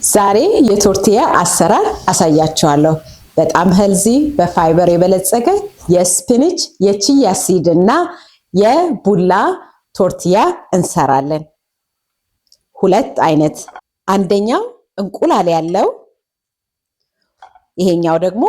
ዛሬ የቶርቲያ አሰራር አሳያችኋለሁ። በጣም ሄልዚ በፋይበር የበለጸገ የስፒንች የቺያ ሲድ እና የቡላ ቶርቲያ እንሰራለን። ሁለት አይነት፣ አንደኛው እንቁላል ያለው፣ ይሄኛው ደግሞ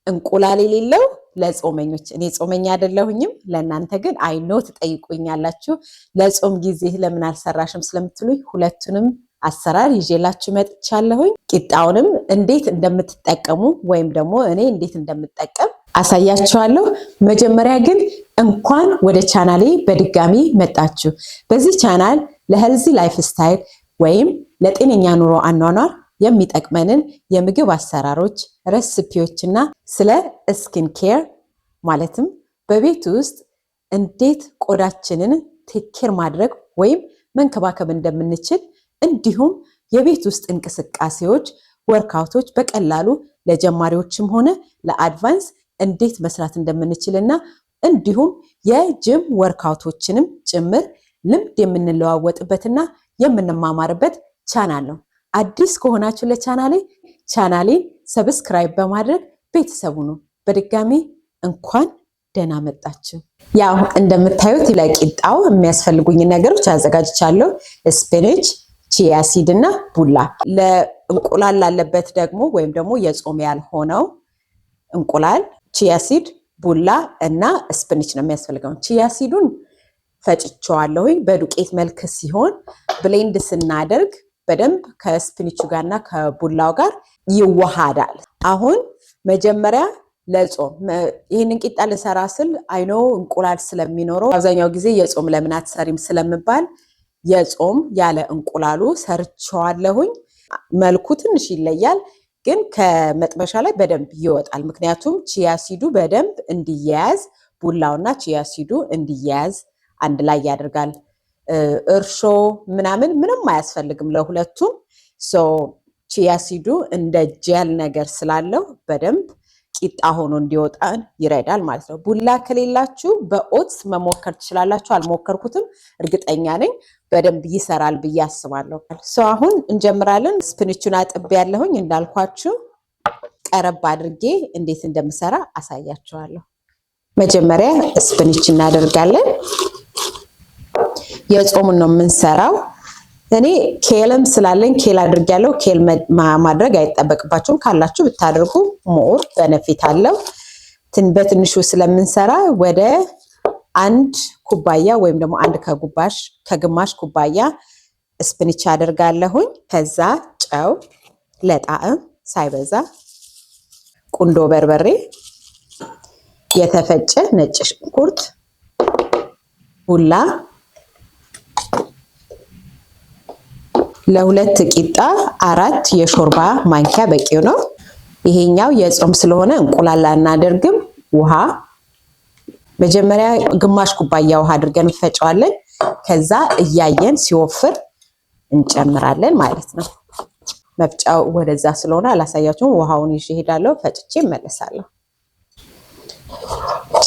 እንቁላል የሌለው ለጾመኞች። እኔ ጾመኛ አይደለሁኝም፣ ለእናንተ ግን አይኖ ትጠይቁኛላችሁ። ለጾም ጊዜ ለምን አልሰራሽም ስለምትሉኝ ሁለቱንም አሰራር ይዤላችሁ መጥቻለሁኝ። ቂጣውንም እንዴት እንደምትጠቀሙ ወይም ደግሞ እኔ እንዴት እንደምጠቀም አሳያችኋለሁ። መጀመሪያ ግን እንኳን ወደ ቻናሌ በድጋሚ መጣችሁ። በዚህ ቻናል ለሄልዚ ላይፍ ስታይል ወይም ለጤነኛ ኑሮ አኗኗር የሚጠቅመንን የምግብ አሰራሮች፣ ሬሲፒዎችና ስለ ስኪን ኬር ማለትም በቤት ውስጥ እንዴት ቆዳችንን ቴክ ኬር ማድረግ ወይም መንከባከብ እንደምንችል እንዲሁም የቤት ውስጥ እንቅስቃሴዎች ወርክአውቶች በቀላሉ ለጀማሪዎችም ሆነ ለአድቫንስ እንዴት መስራት እንደምንችልና እንዲሁም የጂም ወርክአውቶችንም ጭምር ልምድ የምንለዋወጥበትና የምንማማርበት ቻናል ነው። አዲስ ከሆናችሁ ቻናሌን ሰብስክራይብ በማድረግ ቤተሰቡ ነው። በድጋሚ እንኳን ደህና መጣችሁ። ያው እንደምታዩት ለቂጣው የሚያስፈልጉኝ ነገሮች አዘጋጅቻለሁ። ስፒንች፣ ቺያ ሲድ እና ቡላ። ለእንቁላል ላለበት ደግሞ ወይም ደግሞ የጾም ያልሆነው እንቁላል፣ ቺያ ሲድ፣ ቡላ እና ስፒንች ነው የሚያስፈልገው። ቺያ ሲዱን ፈጭቸዋለሁኝ በዱቄት መልክ ሲሆን ብሌንድ ስናደርግ በደንብ ከስፒንቹ ጋርና ከቡላው ጋር ይዋሃዳል። አሁን መጀመሪያ ለጾም ይሄንን ቂጣ ልሰራ ስል አይኖ እንቁላል ስለሚኖረው አብዛኛው ጊዜ የጾም ለምን አትሰሪም ስለምባል የጾም ያለ እንቁላሉ ሰርቸዋለሁኝ። መልኩ ትንሽ ይለያል፣ ግን ከመጥበሻ ላይ በደንብ ይወጣል። ምክንያቱም ቺያ ሲዱ በደንብ እንዲያያዝ ቡላውና ቺያ ሲዱ እንዲያያዝ አንድ ላይ ያደርጋል። እርሾ ምንም አያስፈልግም ለሁለቱም። ቺያ ሲዱ እንደ ጀል ነገር ስላለው በደንብ ቂጣ ሆኖ እንዲወጣን ይረዳል ማለት ነው። ቡላ ከሌላችሁ በኦትስ መሞከር ትችላላችሁ። አልሞከርኩትም፣ እርግጠኛ ነኝ በደንብ ይሰራል ብዬ አስባለሁ። አሁን እንጀምራለን። ስፒንቹን አጥቤ ያለሁኝ እንዳልኳችሁ ቀረብ አድርጌ እንዴት እንደምሰራ አሳያችኋለሁ። መጀመሪያ ስፒንች እናደርጋለን። የጾሙን ነው የምንሰራው። እኔ ኬልም ስላለኝ ኬል አድርጌያለሁ። ኬል ማድረግ አይጠበቅባችሁም፣ ካላችሁ ብታደርጉ ሞር በነፊት አለው። በትንሹ ስለምንሰራ ወደ አንድ ኩባያ ወይም ደግሞ አንድ ከግማሽ ኩባያ ስፒንች አደርጋለሁኝ። ከዛ ጨው ለጣዕም ሳይበዛ፣ ቁንዶ በርበሬ፣ የተፈጨ ነጭ ሽንኩርት፣ ቡላ ለሁለት ቂጣ 4 የሾርባ ማንኪያ በቂው ነው። ይሄኛው የጾም ስለሆነ እንቁላል አናደርግም። ውሃ መጀመሪያ ግማሽ ኩባያ ውሃ አድርገን እንፈጨዋለን። ከዛ እያየን ሲወፍር እንጨምራለን ማለት ነው። መፍጫው ወደዛ ስለሆነ አላሳያችሁም። ውሃውን ይዤ እሄዳለሁ፣ ፈጭቼ እመለሳለሁ።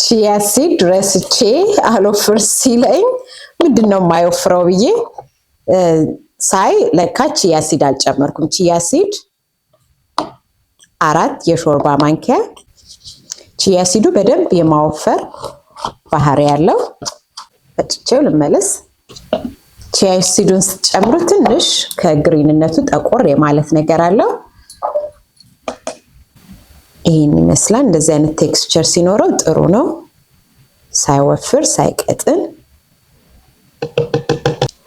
ቺያ ሲድ ረስቼ አልወፍር ሲለኝ ምንድነው የማይወፍረው ብዬ ሳይ ለካ ቺያ ሲድ አልጨመርኩም። ቺያ ሲድ 4 የሾርባ ማንኪያ። ቺያ ሲዱ በደንብ የማወፈር ባህሪ ያለው። ፈጭቼው ልመለስ። ቺያ ሲዱን ስትጨምሩ ትንሽ ከግሪንነቱ ጠቆር የማለት ነገር አለው። ይሄን ይመስላል። እንደዚህ አይነት ቴክስቸር ሲኖረው ጥሩ ነው፣ ሳይወፍር ሳይቀጥን።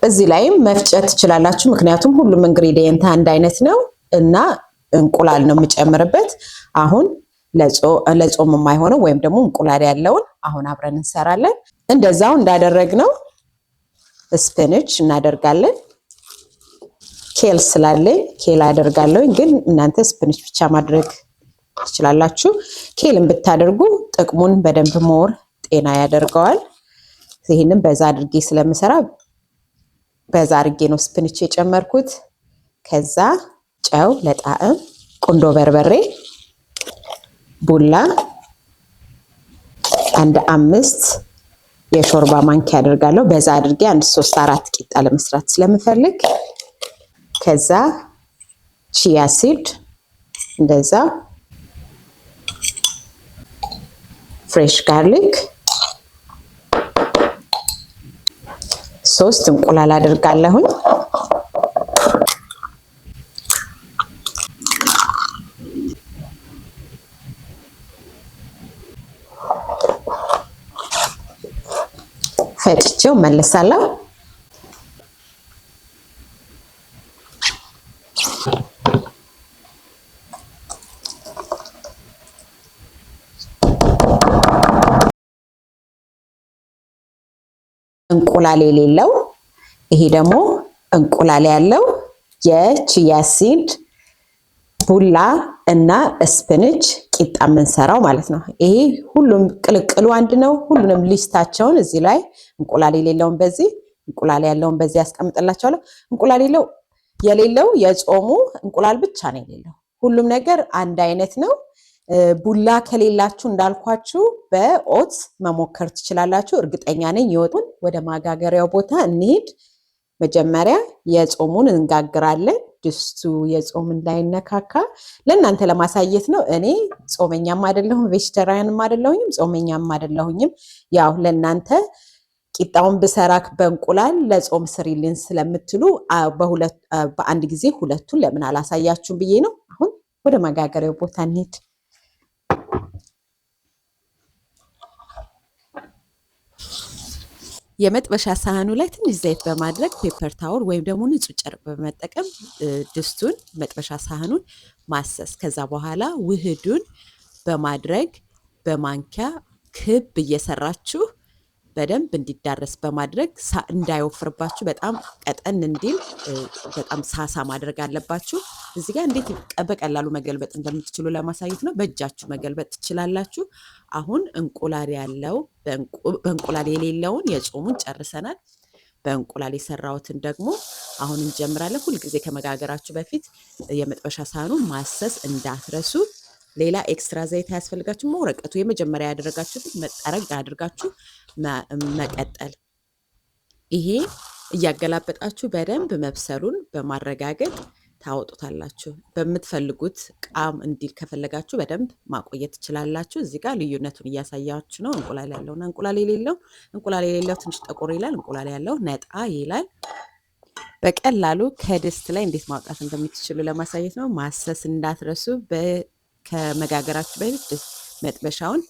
እዚህ ላይም መፍጨት ትችላላችሁ፣ ምክንያቱም ሁሉም ኢንግሪዲየንት አንድ አይነት ነው እና እንቁላል ነው የምጨምርበት። አሁን ለጾም የማይሆነው ወይም ደግሞ እንቁላል ያለውን አሁን አብረን እንሰራለን። እንደዛው እንዳደረግነው ስፒንች እናደርጋለን። ኬል ስላለኝ ኬል አደርጋለሁ፣ ግን እናንተ ስፒንች ብቻ ማድረግ ትችላላችሁ። ኬልን ብታደርጉ ጥቅሙን በደንብ ሞር ጤና ያደርገዋል። ይሄንን በዛ አድርጌ ስለምሰራ በዛ አድርጌ ነው ስፒንች የጨመርኩት። ከዛ ጨው ለጣዕም፣ ቁንዶ በርበሬ፣ ቡላ 5 የሾርባ ማንኪያ አደርጋለሁ። በዛ አድርጌ 1 3 4 ቂጣ ለመስራት ስለምፈልግ። ከዛ ቺያ ሲድ እንደዛ፣ ፍሬሽ ጋርሊክ፣ 3 እንቁላል አድርጋለሁኝ። ፈጭቼው መልሳለሁ። እንቁላል የሌለው ይሄ ደግሞ እንቁላል ያለው የቺያ ሲድ ቡላ እና ስፒንች ቂጣ የምንሰራው ማለት ነው። ይሄ ሁሉም ቅልቅሉ አንድ ነው። ሁሉንም ሊስታቸውን እዚህ ላይ እንቁላል የሌለውን በዚህ፣ እንቁላል ያለውን በዚህ ያስቀምጥላችኋለሁ። እንቁላል የሌለው የጾሙ እንቁላል ብቻ ነው የሌለው። ሁሉም ነገር አንድ አይነት ነው። ቡላ ከሌላችሁ እንዳልኳችሁ በኦትስ መሞከር ትችላላችሁ። እርግጠኛ ነኝ ይወጡን። ወደ ማጋገሪያው ቦታ እንሂድ። መጀመሪያ የጾሙን እንጋግራለን። ድስቱ የጾም እንዳይነካካ ለእናንተ ለማሳየት ነው። እኔ ጾመኛም አይደለሁም፣ ቬጅተሪያንም አይደለሁኝም፣ ጾመኛም አይደለሁኝም። ያው ለእናንተ ቂጣውን ብሰራክ በእንቁላል ለጾም ስሪልን ስለምትሉ በአንድ ጊዜ ሁለቱን ለምን አላሳያችሁም ብዬ ነው። አሁን ወደ ማጋገሪያው ቦታ እንሂድ። የመጥበሻ ሳህኑ ላይ ትንሽ ዘይት በማድረግ ፔፐር ታወል ወይም ደግሞ ንጹህ ጨርቅ በመጠቀም ድስቱን መጥበሻ ሳህኑን ማሰስ። ከዛ በኋላ ውህዱን በማድረግ በማንኪያ ክብ እየሰራችሁ በደንብ እንዲዳረስ በማድረግ እንዳይወፍርባችሁ በጣም ቀጠን እንዲል በጣም ሳሳ ማድረግ አለባችሁ። እዚህ ጋር እንዴት በቀላሉ መገልበጥ እንደምትችሉ ለማሳየት ነው። በእጃችሁ መገልበጥ ትችላላችሁ። አሁን እንቁላል ያለው በእንቁላል የሌለውን የጾሙን ጨርሰናል። በእንቁላል የሰራሁትን ደግሞ አሁን እንጀምራለን። ሁልጊዜ ከመጋገራችሁ በፊት የመጥበሻ ሳህኑን ማሰስ እንዳትረሱ። ሌላ ኤክስትራ ዘይት አያስፈልጋችሁ። ወረቀቱ የመጀመሪያ ያደረጋችሁት መጠረግ አድርጋችሁ መቀጠል። ይሄ እያገላበጣችሁ በደንብ መብሰሉን በማረጋገጥ ታወጡታላችሁ። በምትፈልጉት ቃም እንዲል ከፈለጋችሁ በደንብ ማቆየት ትችላላችሁ። እዚህ ጋር ልዩነቱን እያሳያችሁ ነው። እንቁላል ያለውና እንቁላል የሌለው ትንሽ ጠቆር ይላል። እንቁላል ያለው ነጣ ይላል። በቀላሉ ከድስት ላይ እንዴት ማውጣት እንደምትችሉ ለማሳየት ነው። ማሰስ እንዳትረሱ። ከመጋገራችሁ በፊት መጥበሻውን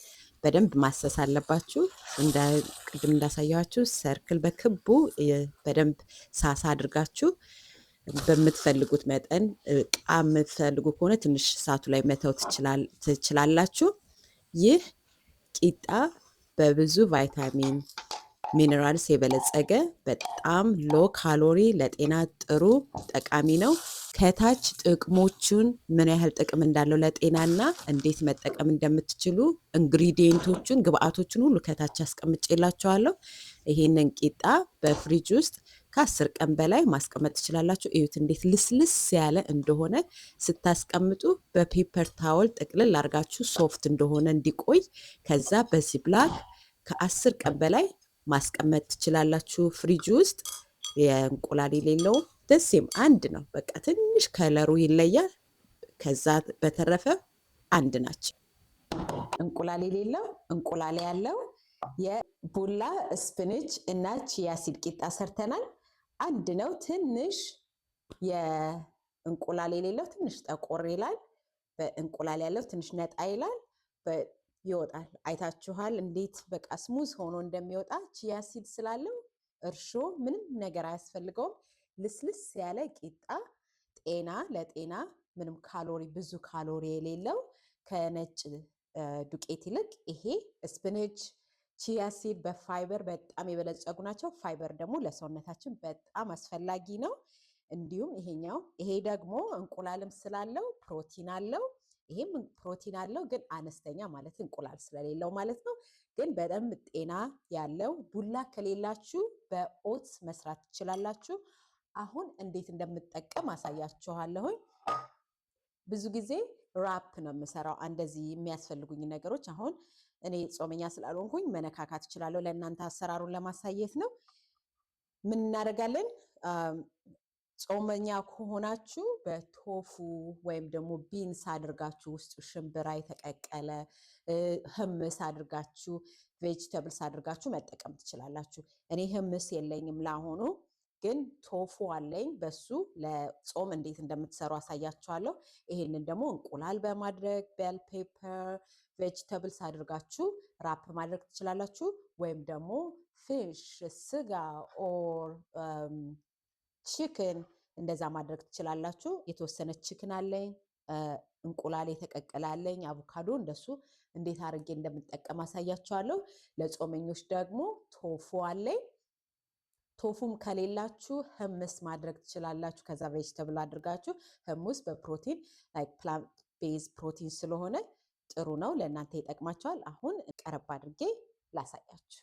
በደንብ ማሰስ አለባችሁ። ቅድም እንዳሳያችሁ ሰርክል በክቡ በደንብ ሳሳ አድርጋችሁ በምትፈልጉት መጠን የምትፈልጉ ከሆነ ትንሽ እሳቱ ላይ መተው ትችላላችሁ። ይህ ቂጣ በብዙ ቫይታሚን ሚነራልስ የበለጸገ በጣም ሎ ካሎሪ ለጤና ጥሩ ጠቃሚ ነው። ከታች ጥቅሞቹን ምን ያህል ጥቅም እንዳለው ለጤናና እንዴት መጠቀም እንደምትችሉ ኢንግሪዲየንቶቹን ግብአቶቹን ሁሉ ከታች አስቀምጬላችኋለሁ። ይሄንን ቂጣ በፍሪጅ ውስጥ ከ10 ቀን በላይ ማስቀመጥ ትችላላችሁ። እዩት እንዴት ልስልስ ያለ እንደሆነ። ስታስቀምጡ በፔፐር ታወል ጥቅልል አድርጋችሁ ሶፍት እንደሆነ እንዲቆይ ከዛ በዚህ ብላክ ከ10 ቀን በላይ ማስቀመጥ ትችላላችሁ ፍሪጅ ውስጥ። የእንቁላል የሌለው ደሴም አንድ ነው። በቃ ትንሽ ከለሩ ይለያል። ከዛ በተረፈ አንድ ናቸው። እንቁላል የሌለው እንቁላል ያለው የቡላ ስፒንች እና ቺያ ሲድ ቂጣ ሰርተናል። አንድ ነው። ትንሽ የእንቁላል የሌለው ትንሽ ጠቆር ይላል። በእንቁላል ያለው ትንሽ ነጣ ይላል። ይወጣል። አይታችኋል እንዴት በቃ ስሙዝ ሆኖ እንደሚወጣ። ቺያ ሲድ ስላለው እርሾ ምንም ነገር አያስፈልገውም። ልስልስ ያለ ቂጣ ለጤና ምንም ብዙ ካሎሪ የሌለው ከነጭ ዱቄት ይልቅ ይሄ ስፒንች ቺያ ሲድ በፋይበር በጣም የበለጸጉ ናቸው። ፋይበር ደግሞ ለሰውነታችን በጣም አስፈላጊ ነው። እንዲሁም ይሄ ደግሞ እንቁላልም ስላለው ፕሮቲን አለው። ይሄም ፕሮቲን አለው ግን አነስተኛ ማለት እንቁላል ስለሌለው ማለት ነው። ግን በደንብ ጤና ያለው ቡላ ከሌላችሁ በኦትስ መስራት ትችላላችሁ። አሁን እንዴት እንደምጠቀም አሳያችኋለሁኝ። ብዙ ጊዜ ራፕ ነው የምሰራው እንደዚህ የሚያስፈልጉኝ ነገሮች። አሁን እኔ ጾመኛ ስላልሆንኩኝ መነካካት እችላለሁ። ለእናንተ አሰራሩን ለማሳየት ነው። ምን እናደርጋለን? ጾመኛ ከሆናችሁ በቶፉ ወይም ደግሞ ቢንስ አድርጋችሁ ውስጡ ሽምብራ የተቀቀለ ህምስ አድርጋችሁ ቬጅተብልስ አድርጋችሁ መጠቀም ትችላላችሁ። እኔ ህምስ የለኝም ለአሁኑ፣ ግን ቶፉ አለኝ። በሱ ለጾም እንዴት እንደምትሰሩ አሳያችኋለሁ። ይሄንን ደግሞ እንቁላል በማድረግ ቤል ፔፐር ቬጅተብልስ አድርጋችሁ ራፕ ማድረግ ትችላላችሁ። ወይም ደግሞ ፊሽ ስጋ ኦር ቺክን እንደዛ ማድረግ ትችላላችሁ። የተወሰነ ቺክን አለኝ፣ እንቁላል የተቀቀለ አለኝ፣ አቮካዶ። እንደሱ እንዴት አድርጌ እንደምጠቀም አሳያችኋለሁ። ለጾመኞች ደግሞ ቶፉ አለኝ። ቶፉም ከሌላችሁ ህምስ ማድረግ ትችላላችሁ። ከዛ ቬጅተብል አድርጋችሁ ህሙስ በፕሮቲን ላይክ ፕላንት ቤዝ ፕሮቲን ስለሆነ ጥሩ ነው፣ ለእናንተ ይጠቅማችኋል። አሁን ቀረብ አድርጌ ላሳያችሁ።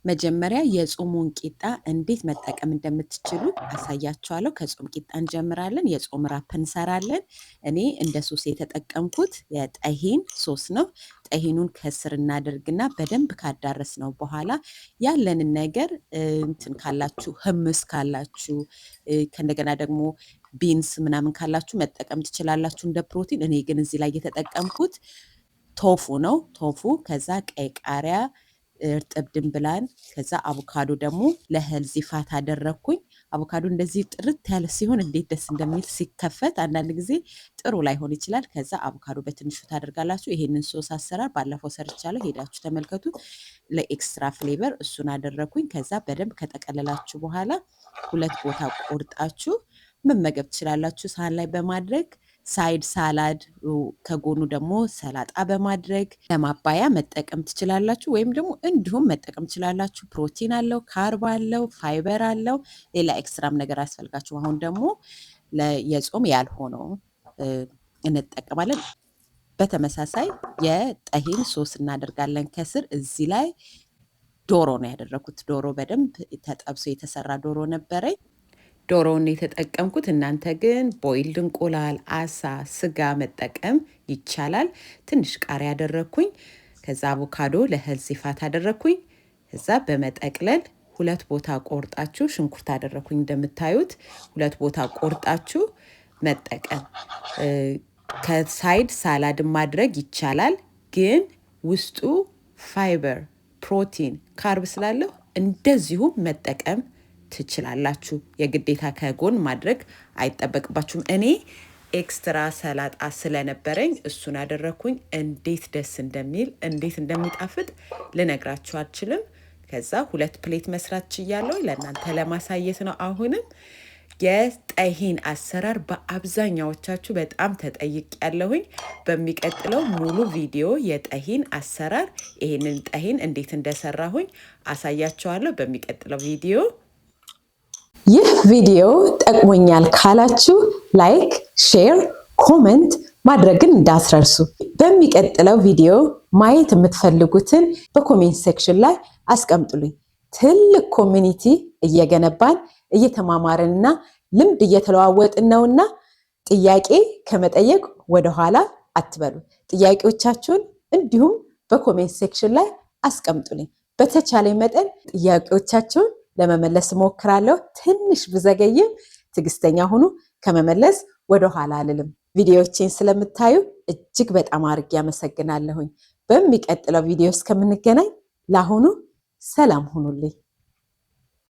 መጀመሪያ የጾሙን ቂጣ እንዴት መጠቀም እንደምትችሉ አሳያችኋለሁ። ከጾም ቂጣ እንጀምራለን። የጾም ራፕ እንሰራለን። እኔ እንደ ሶስ የተጠቀምኩት የጠሂን ሶስ ነው። ጠሂኑን ከስር እናደርግና በደንብ ካዳረስ ነው በኋላ ያለንን ነገር እንትን ካላችሁ ህምስ ካላችሁ ከእንደገና ደግሞ ቢንስ ምናምን ካላችሁ መጠቀም ትችላላችሁ እንደ ፕሮቲን። እኔ ግን እዚህ ላይ የተጠቀምኩት ቶፉ ነው። ቶፉ ከዛ ቀይ ቃሪያ እርጥብ ድንብላል፣ ከዛ አቮካዶ ደግሞ ለሄልዚ ፋት አደረኩኝ። አቮካዶ እንደዚህ ጥርት ያለ ሲሆን እንዴት ደስ እንደሚል ሲከፈት፣ አንዳንድ ጊዜ ጥሩ ላይሆን ይችላል። ከዛ አቮካዶ በትንሹ ታደርጋላችሁ። ይሄንን ሶስ አሰራር ባለፈው ሰርቻለሁ፣ ሄዳችሁ ተመልከቱ። ለኤክስትራ ፍሌቨር እሱን አደረኩኝ። ከዛ በደንብ ከጠቀለላችሁ በኋላ ሁለት ቦታ ቆርጣችሁ መመገብ ትችላላችሁ ሳህን ላይ በማድረግ ሳይድ ሳላድ ከጎኑ ደግሞ ሰላጣ በማድረግ ለማባያ መጠቀም ትችላላችሁ። ወይም ደግሞ እንዲሁም መጠቀም ትችላላችሁ። ፕሮቲን አለው፣ ካርብ አለው፣ ፋይበር አለው። ሌላ ኤክስትራም ነገር አያስፈልጋችሁ። አሁን ደግሞ የጾም ያልሆነው እንጠቀማለን። በተመሳሳይ የጠሂን ሶስ እናደርጋለን ከስር። እዚህ ላይ ዶሮ ነው ያደረኩት። ዶሮ በደንብ ተጠብሶ የተሰራ ዶሮ ነበረኝ። ዶሮውን የተጠቀምኩት። እናንተ ግን ቦይልድ እንቁላል፣ አሳ፣ ስጋ መጠቀም ይቻላል። ትንሽ ቃሪያ ያደረኩኝ። ከዛ አቮካዶ ለሄልዚ ፋት አደረኩኝ። ከዛ በመጠቅለል ሁለት ቦታ ቆርጣችሁ ሽንኩርት አደረኩኝ። እንደምታዩት ሁለት ቦታ ቆርጣችሁ መጠቀም። ከሳይድ ሳላድ ማድረግ ይቻላል፣ ግን ውስጡ ፋይበር፣ ፕሮቲን፣ ካርብ ስላለው እንደዚሁ መጠቀም ትችላላችሁ። የግዴታ ከጎን ማድረግ አይጠበቅባችሁም። እኔ ኤክስትራ ሰላጣ ስለነበረኝ እሱን አደረኩኝ። እንዴት ደስ እንደሚል እንዴት እንደሚጣፍጥ ልነግራችሁ አልችልም። ከዛ ሁለት ፕሌት መስራት ችያለሁ። ለእናንተ ለማሳየት ነው። አሁንም የጠሂን አሰራር በአብዛኛዎቻችሁ በጣም ተጠይቄያለሁኝ። በሚቀጥለው ሙሉ ቪዲዮ የጠሂን አሰራር ይሄንን ጠሂን እንዴት እንደሰራሁኝ አሳያችኋለሁ በሚቀጥለው ቪዲዮ። ይህ ቪዲዮ ጠቅሞኛል ካላችሁ ላይክ፣ ሼር፣ ኮሜንት ማድረግን እንዳትረሱ። በሚቀጥለው ቪዲዮ ማየት የምትፈልጉትን በኮሜንት ሴክሽን ላይ አስቀምጡልኝ። ትልቅ ኮሚኒቲ እየገነባን እየተማማርንና ልምድ እየተለዋወጥን ነውና ጥያቄ ከመጠየቅ ወደኋላ አትበሉ። ጥያቄዎቻችሁን እንዲሁም በኮሜንት ሴክሽን ላይ አስቀምጡልኝ። በተቻለ መጠን ጥያቄዎቻችሁን ለመመለስ እሞክራለሁ። ትንሽ ብዘገይም ትዕግስተኛ ሁኑ። ከመመለስ ወደኋላ አልልም። ቪዲዮዎቼን ስለምታዩ እጅግ በጣም አድርጌ አመሰግናለሁኝ። በሚቀጥለው ቪዲዮ እስከምንገናኝ ለአሁኑ ሰላም ሁኑልኝ።